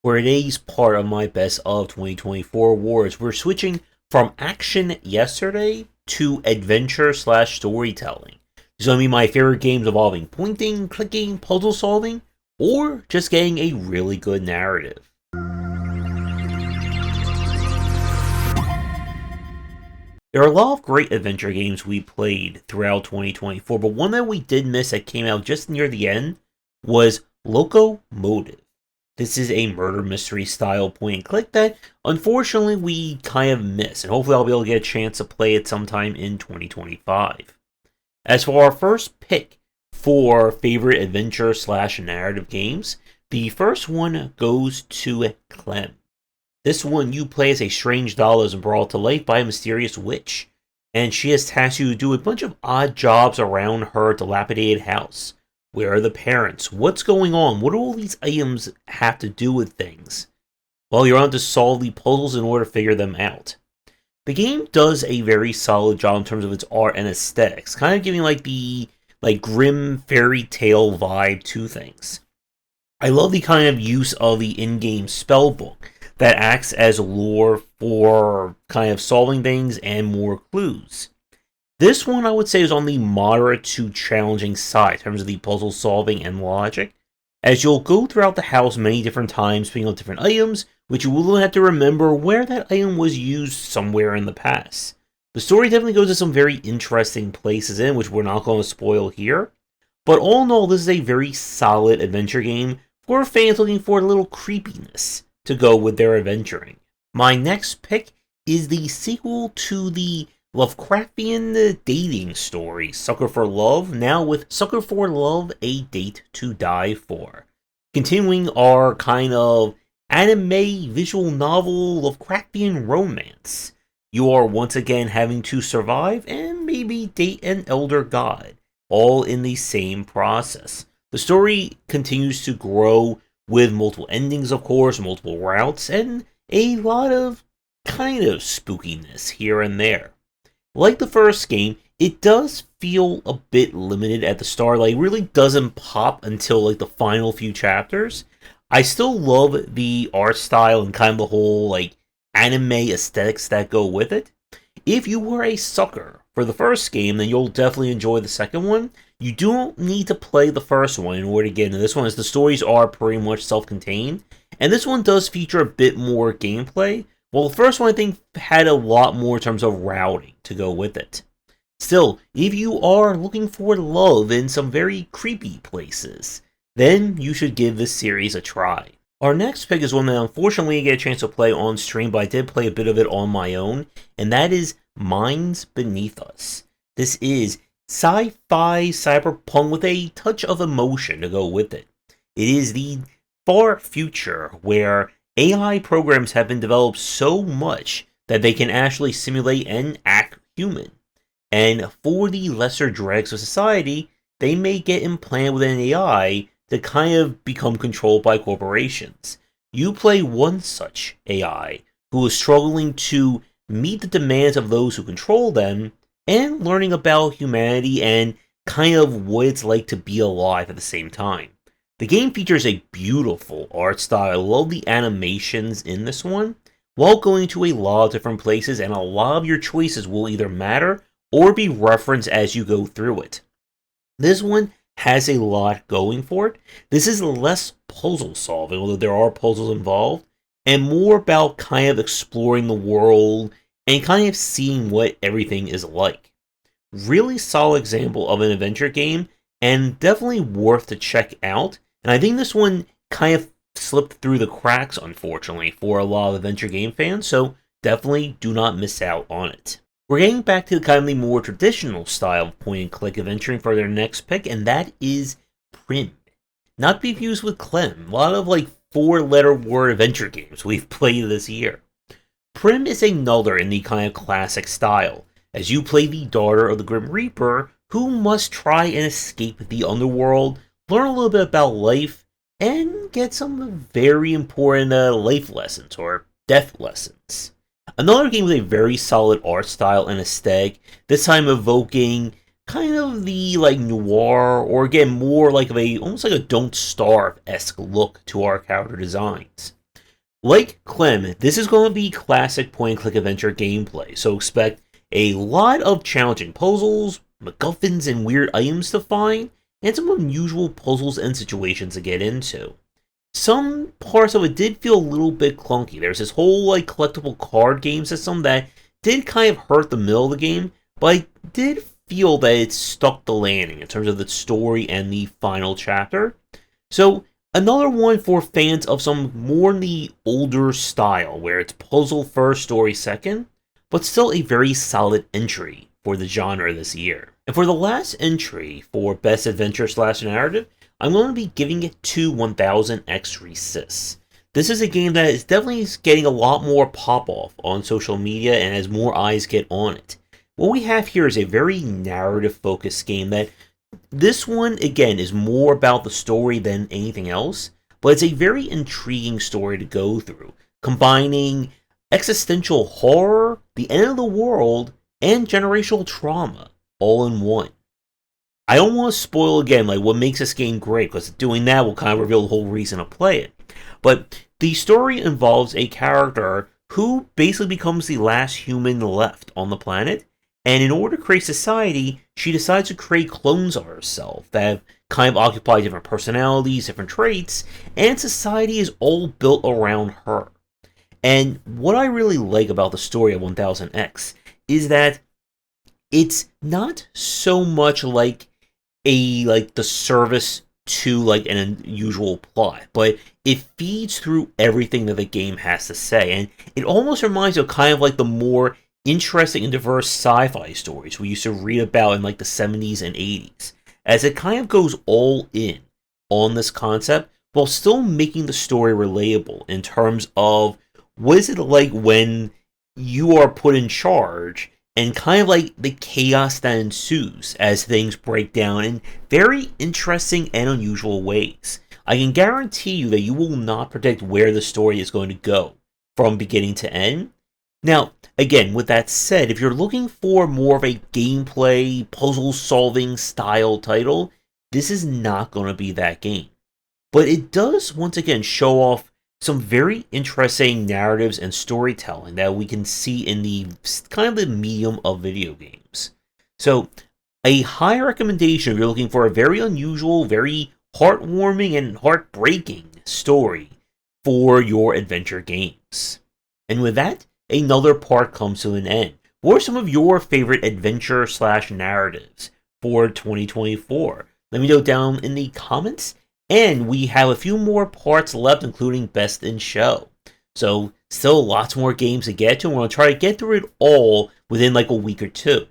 For today's part of my Best of 2024 awards, we're switching from action yesterday to adventure slash storytelling. These are going to be my favorite games involving pointing, clicking, puzzle solving, or just getting a really good narrative. There are a lot of great adventure games we played throughout 2024, but one that we did miss that came out just near the end was Locomotive. This is a murder mystery style point and click that unfortunately we kind of miss, and hopefully I'll be able to get a chance to play it sometime in 2025. As for our first pick for favorite adventure slash narrative games, the first one goes to Clem. This one you play as a strange doll that is brought to life by a mysterious witch, and she has tasked you to do a bunch of odd jobs around her dilapidated house. Where are the parents? What's going on? What do all these items have to do with things? Well, you're on to solve the puzzles in order to figure them out. The game does a very solid job in terms of its art and aesthetics, kind of giving the grim fairy tale vibe to things. I love the kind of use of the in-game spell book that acts as lore for kind of solving things and more clues. This one I would say is on the moderate to challenging side in terms of the puzzle solving and logic, as you'll go throughout the house many different times picking up different items, which you will have to remember where that item was used somewhere in the past. The story definitely goes to some very interesting places in, which we're not going to spoil here, but all in all, this is a very solid adventure game for fans looking for a little creepiness to go with their adventuring. My next pick is the sequel to the Lovecraftian dating story, Sucker for Love, now with Sucker for Love, A Date to Die For. Continuing our kind of anime visual novel Lovecraftian romance. You are once again having to survive and maybe date an elder god, all in the same process. The story continues to grow with multiple endings, of course, multiple routes, and a lot of kind of spookiness here and there. Like the first game, it does feel a bit limited at the start. It really doesn't pop until the final few chapters. I still love the art style and kind of the whole anime aesthetics that go with it. If you were a sucker for the first game, then you'll definitely enjoy the second one. You don't need to play the first one in order to get into this one, as the stories are pretty much self-contained. And this one does feature a bit more gameplay. Well, the first one, I think, had a lot more in terms of routing to go with it. Still, if you are looking for love in some very creepy places, then you should give this series a try. Our next pick is one that unfortunately I didn't get a chance to play on stream, but I did play a bit of it on my own, and that is Minds Beneath Us. This is sci-fi cyberpunk with a touch of emotion to go with it. It is the far future where AI programs have been developed so much that they can actually simulate and act human. And for the lesser dregs of society, they may get implanted with an AI to kind of become controlled by corporations. You play one such AI who is struggling to meet the demands of those who control them and learning about humanity and kind of what it's like to be alive at the same time. The game features a beautiful art style. I love the animations in this one, while going to a lot of different places, and a lot of your choices will either matter or be referenced as you go through it. This one has a lot going for it. This is less puzzle solving, although there are puzzles involved, and more about kind of exploring the world and kind of seeing what everything is like. Really solid example of an adventure game, and definitely worth to check out. And I think this one kind of slipped through the cracks, unfortunately, for a lot of adventure game fans, so definitely do not miss out on it. We're getting back to the kind of the more traditional style of point-and-click adventuring for their next pick, and that is Prim. Not to be confused with Clem, a lot of four-letter word adventure games we've played this year. Prim is another in the kind of classic style, as you play the daughter of the Grim Reaper, who must try and escape the underworld, learn a little bit about life, and get some very important life lessons, or death lessons. Another game with a very solid art style and aesthetic, this time evoking kind of the noir, or again more almost like a Don't Starve-esque look to our character designs. Like Clem, this is going to be classic point-and-click adventure gameplay, so expect a lot of challenging puzzles, MacGuffins, and weird items to find, and some unusual puzzles and situations to get into. Some parts of it did feel a little bit clunky. There's this whole like collectible card game system that did kind of hurt the middle of the game, but I did feel that it stuck the landing in terms of the story and the final chapter. So another one for fans of some more in the older style, where it's puzzle first, story second, but still a very solid entry for the genre this year. And for the last entry for Best Adventure slash Narrative, I'm going to be giving it to 1000X Resist. This is a game that is definitely getting a lot more pop-off on social media and as more eyes get on it. What we have here is a very narrative-focused game that this one, again, is more about the story than anything else, but it's a very intriguing story to go through, combining existential horror, the end of the world, and generational trauma all in one. I don't want to spoil again like what makes this game great, because doing that will kind of reveal the whole reason to play it. But the story involves a character who basically becomes the last human left on the planet, and in order to create society, she decides to create clones of herself that kind of occupy different personalities, different traits, and society is all built around her. And what I really like about the story of 1000X is that it's not so much like the service to like an unusual plot, but it feeds through everything that the game has to say, and it almost reminds you of kind of like the more interesting and diverse sci-fi stories we used to read about in like the 70s and 80s, as it kind of goes all in on this concept while still making the story relatable in terms of what is it like when you are put in charge, and kind of like the chaos that ensues as things break down in very interesting and unusual ways. I can guarantee you that you will not predict where the story is going to go from beginning to end. Now, again, with that said, if you're looking for more of a gameplay, puzzle-solving style title, this is not going to be that game. But it does, once again, show off some very interesting narratives and storytelling that we can see in the kind of the medium of video games. So, a high recommendation if you're looking for a very unusual, very heartwarming, and heartbreaking story for your adventure games. And with that, another part comes to an end. What are some of your favorite adventure slash narratives for 2024? Let me know down in the comments. And we have a few more parts left, including Best in Show. So, still lots more games to get to, and we're going to try to get through it all within like a week or two.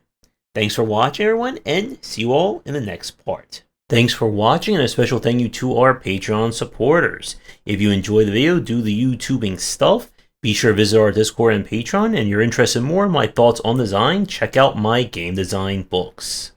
Thanks for watching, everyone, and see you all in the next part. Thanks for watching, and a special thank you to our Patreon supporters. If you enjoyed the video, do the YouTubing stuff, be sure to visit our Discord and Patreon, and if you're interested in more of my thoughts on design, check out my game design books.